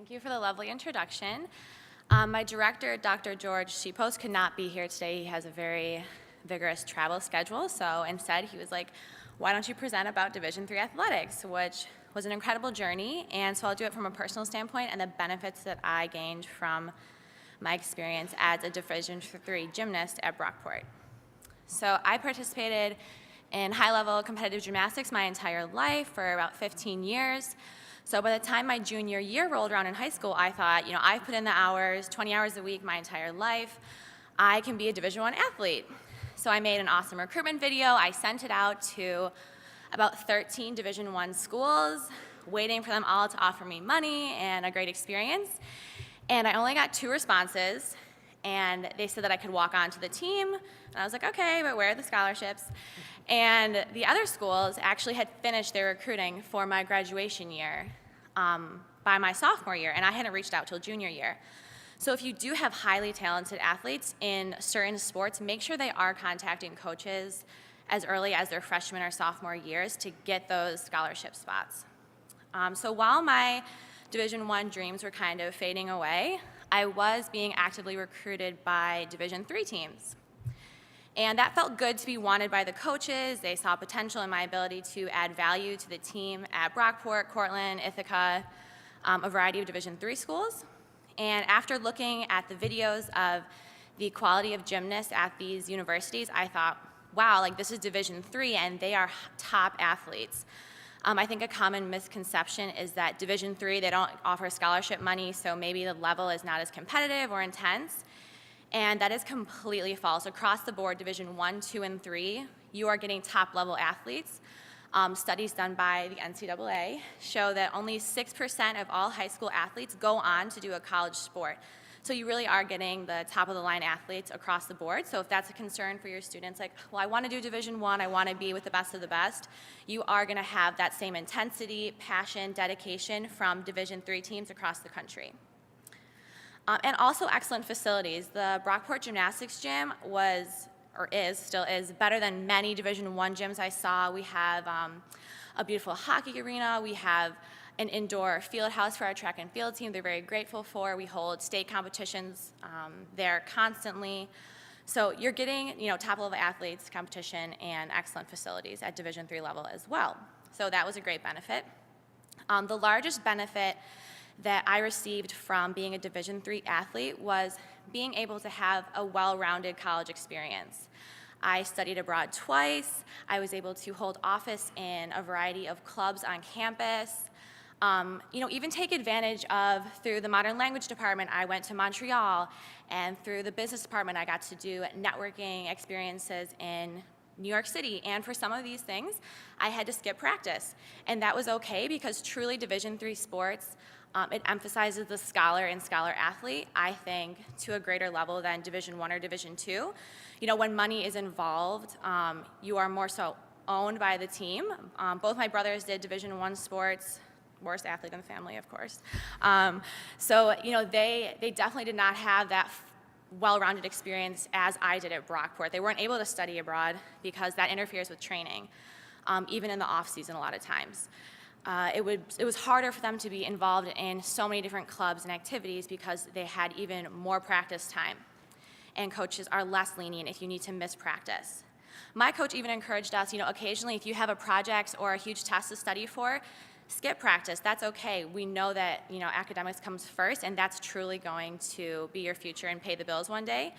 Thank you for the lovely introduction. My director, Dr. George Shepos, could not be here today. He has a very vigorous travel schedule, so instead he was like, why don't you present about Division III athletics, which was an incredible journey, and so I'll do it from a personal standpoint and the benefits that I gained from my experience as a Division III gymnast at Brockport. So I participated in high-level competitive gymnastics my entire life for about 15 years. So by the time my junior year rolled around in high school, I thought, I've put in the hours, 20 hours a week my entire life. I can be a Division I athlete. So I made an awesome recruitment video. I sent it out to about 13 Division I schools, waiting for them all to offer me money and a great experience. And I only got 2 responses, and they said that I could walk onto the team. And I was like, okay, but where are the scholarships? And the other schools actually had finished their recruiting for my graduation year by my sophomore year, and I hadn't reached out till junior year. So if you do have highly talented athletes in certain sports, make sure they are contacting coaches as early as their freshman or sophomore years to get those scholarship spots. So while my Division I dreams were kind of fading away, I was being actively recruited by Division III teams. And that felt good to be wanted by the coaches. They saw potential in my ability to add value to the team at Brockport, Cortland, Ithaca, a variety of Division III schools. And after looking at the videos of the quality of gymnasts at these universities, I thought, wow, this is Division III and they are top athletes. I think a common misconception is that Division III, they don't offer scholarship money, so maybe the level is not as competitive or intense. And that is completely false. Across the board, Division I, II, and III, you are getting top-level athletes. Studies done by the NCAA show that only 6% of all high school athletes go on to do a college sport. So you really are getting the top-of-the-line athletes across the board. So if that's a concern for your students, I want to do Division I want to be with the best of the best, you are going to have that same intensity, passion, dedication from Division III teams across the country. And also excellent facilities. The Brockport Gymnastics Gym still is better than many Division I gyms I saw. We have a beautiful hockey arena. We have an indoor field house for our track and field team. They're very grateful for. We hold state competitions there constantly. So you're getting, top-level athletes, competition, and excellent facilities at Division III level as well. So that was a great benefit. The largest benefit that I received from being a Division III athlete was being able to have a well-rounded college experience. I studied abroad twice. I was able to hold office in a variety of clubs on campus. Even take advantage of, through the modern language department, I went to Montreal, and through the business department, I got to do networking experiences in New York City, and for some of these things, I had to skip practice. And that was okay because truly Division III sports, it emphasizes the scholar and scholar athlete, I think, to a greater level than Division I or Division II. When money is involved, you are more so owned by the team. Both my brothers did Division I sports, worst athlete in the family, of course. So they definitely did not have that well-rounded experience as I did at Brockport. They weren't able to study abroad because that interferes with training, even in the off-season a lot of times. It was harder for them to be involved in so many different clubs and activities because they had even more practice time, and coaches are less lenient if you need to miss practice. My coach even encouraged us, occasionally if you have a project or a huge test to study for, skip practice, that's okay. We know that, academics comes first, and that's truly going to be your future and pay the bills one day.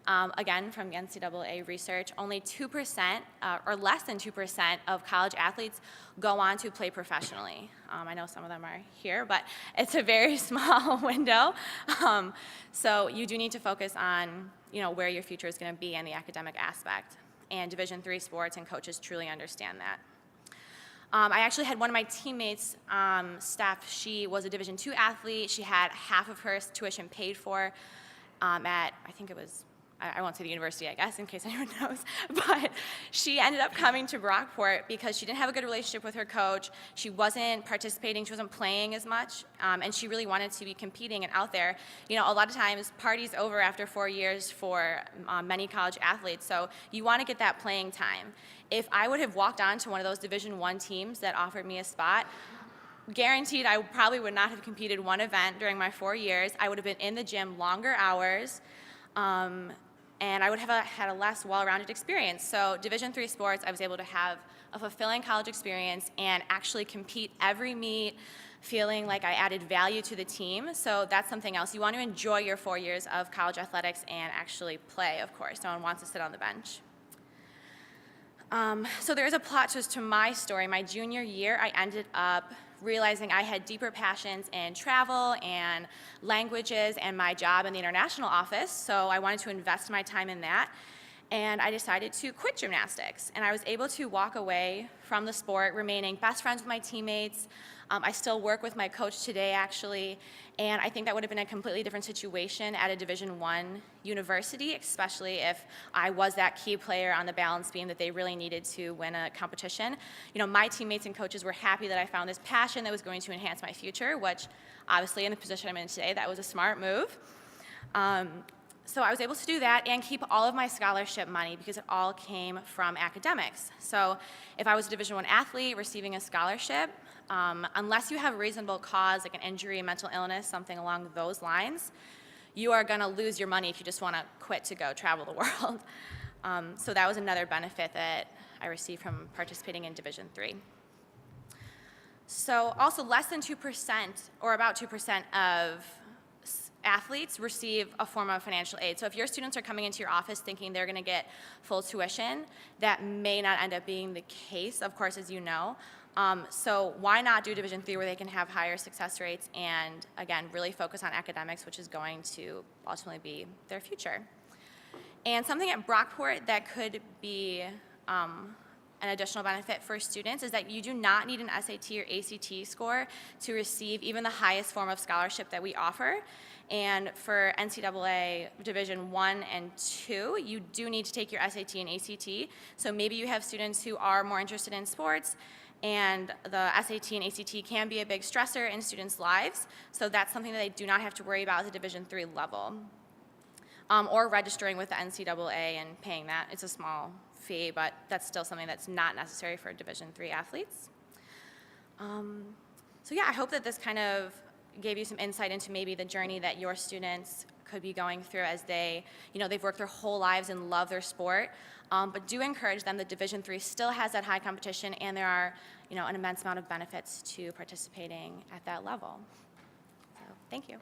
Again, from the NCAA research, only 2% or less than 2% of college athletes go on to play professionally. I know some of them are here, but it's a very small window. So you do need to focus on, where your future is going to be and the academic aspect. And Division III sports and coaches truly understand that. I actually had one of my teammates, Steph, she was a Division II athlete. She had half of her tuition paid for at, I think it was, I won't say the university, I guess, in case anyone knows, but she ended up coming to Brockport because she didn't have a good relationship with her coach. She wasn't participating, she wasn't playing as much, and she really wanted to be competing and out there. A lot of times, party's over after 4 years for many college athletes, so you want to get that playing time. If I would have walked on to one of those Division I teams that offered me a spot, Guaranteed I probably would not have competed one event during my 4 years. I would have been in the gym longer hours, and I would have had a less well-rounded experience. So Division III sports, I was able to have a fulfilling college experience and actually compete every meet, feeling like I added value to the team. So that's something else. You want to enjoy your 4 years of college athletics and actually play, of course. No one wants to sit on the bench. So there is a plot twist to my story. My junior year, I ended up realizing I had deeper passions in travel and languages and my job in the international office, so I wanted to invest my time in that. And I decided to quit gymnastics. And I was able to walk away from the sport, remaining best friends with my teammates. I still work with my coach today, actually, and I think that would have been a completely different situation at a Division I university, especially if I was that key player on the balance beam that they really needed to win a competition. You know, my teammates and coaches were happy that I found this passion that was going to enhance my future, which obviously in the position I'm in today, that was a smart move. So I was able to do that and keep all of my scholarship money because it all came from academics. So if I was a Division I athlete receiving a scholarship, unless you have a reasonable cause like an injury, a mental illness, something along those lines, you are going to lose your money if you just want to quit to go travel the world. So that was another benefit that I received from participating in Division III. So also less than 2% or about 2% of athletes receive a form of financial aid. So if your students are coming into your office thinking they're going to get full tuition, that may not end up being the case, of course, as you know. So why not do Division III where they can have higher success rates and, again, really focus on academics, which is going to ultimately be their future. And something at Brockport that could be an additional benefit for students is that you do not need an SAT or ACT score to receive even the highest form of scholarship that we offer. And for NCAA Division I and II, you do need to take your SAT and ACT. So maybe you have students who are more interested in sports, and the SAT and ACT can be a big stressor in students' lives. So that's something that they do not have to worry about at the Division III level. Or registering with the NCAA and paying that. It's a small fee, but that's still something that's not necessary for Division III athletes. So yeah, I hope that this kind of gave you some insight into maybe the journey that your students could be going through as they, they've worked their whole lives and love their sport. But do encourage them that Division III still has that high competition, and there are, an immense amount of benefits to participating at that level. So, thank you.